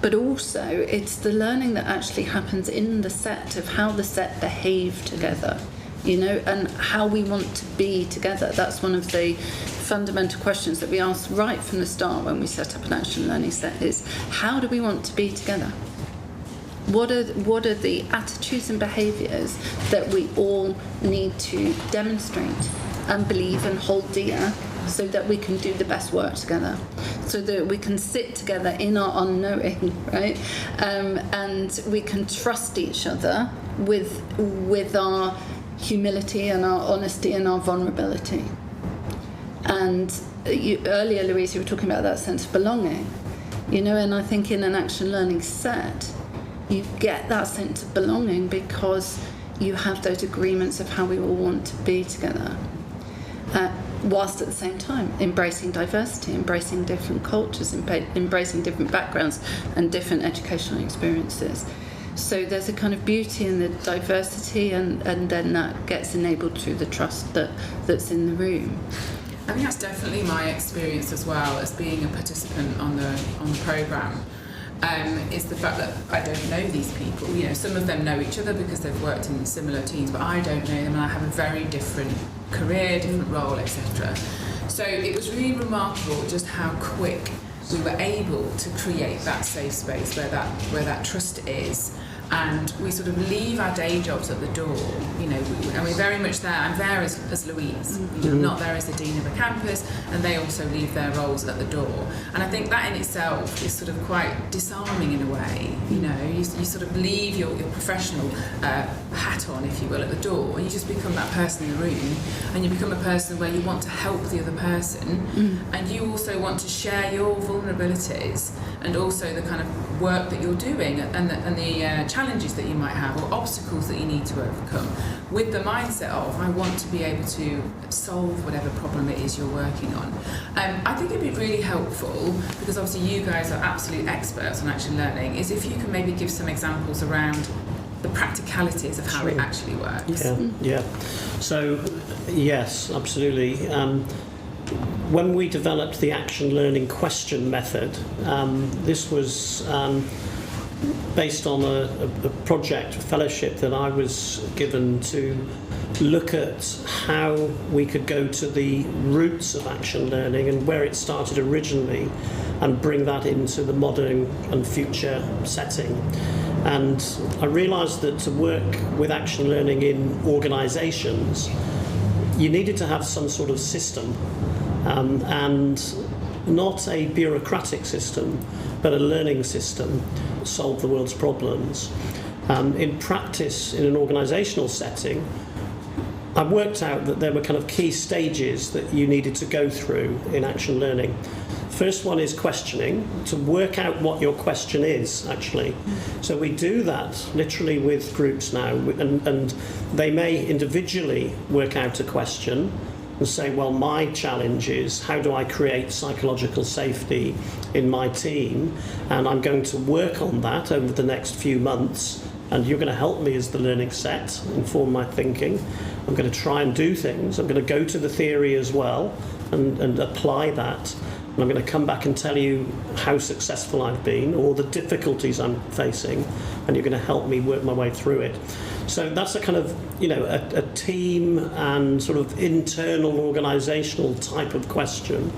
but also it's the learning that actually happens in the set, of how the set behave together, you know, and how we want to be together. That's one of the fundamental questions that we ask right from the start when we set up an action learning set, is how do we want to be together? What are the attitudes and behaviours that we all need to demonstrate and believe and hold dear, so that we can do the best work together, so that we can sit together in our unknowing, right? And we can trust each other with our humility and our honesty and our vulnerability. And earlier, Louise, you were talking about that sense of belonging, you know, and I think in an action learning set, you get that sense of belonging because you have those agreements of how we all want to be together. Whilst at the same time embracing diversity, embracing different cultures, embracing different backgrounds and different educational experiences. So there's a kind of beauty in the diversity, and then that gets enabled through the trust that's in the room. I think that's definitely my experience as well as being a participant on the programme. Is the fact that I don't know these people. You know, some of them know each other because they've worked in similar teams, but I don't know them, and I have a very different career, different role, etc. So it was really remarkable just how quick we were able to create that safe space where that trust is, and we sort of leave our day jobs at the door, you know, and we're very much there. I'm there as Louise, you know, not there as the dean of a campus, and they also leave their roles at the door. And I think that in itself is sort of quite disarming in a way, you know, you sort of leave your professional hat on, if you will, at the door, and you just become that person in the room, and you become a person where you want to help the other person, and you also want to share your vulnerabilities and also the kind of work that you're doing and the challenges that you might have or obstacles that you need to overcome, with the mindset of I want to be able to solve whatever problem it is you're working on. I think it'd be really helpful, because obviously you guys are absolute experts on action learning, is if you can maybe give some examples around the practicalities of how it actually works. Yeah. So yes, absolutely. When we developed the action learning question method, this was based on a project, fellowship that I was given to look at how we could go to the roots of action learning and where it started originally and bring that into the modern and future setting. And I realised that to work with action learning in organisations, you needed to have some sort of system, and not a bureaucratic system, but a learning system to solve the world's problems. In practice, in an organisational setting, I worked out that there were kind of key stages that you needed to go through in action learning. First one is questioning, to work out what your question is, actually. So we do that literally with groups now, and they may individually work out a question and say, well, my challenge is how do I create psychological safety in my team, and I'm going to work on that over the next few months, and you're going to help me as the learning set, inform my thinking. I'm going to try and do things. I'm going to go to the theory as well and apply that. And I'm going to come back and tell you how successful I've been or the difficulties I'm facing, and you're going to help me work my way through it. So that's a kind of, you know, a team and sort of internal organisational type of question.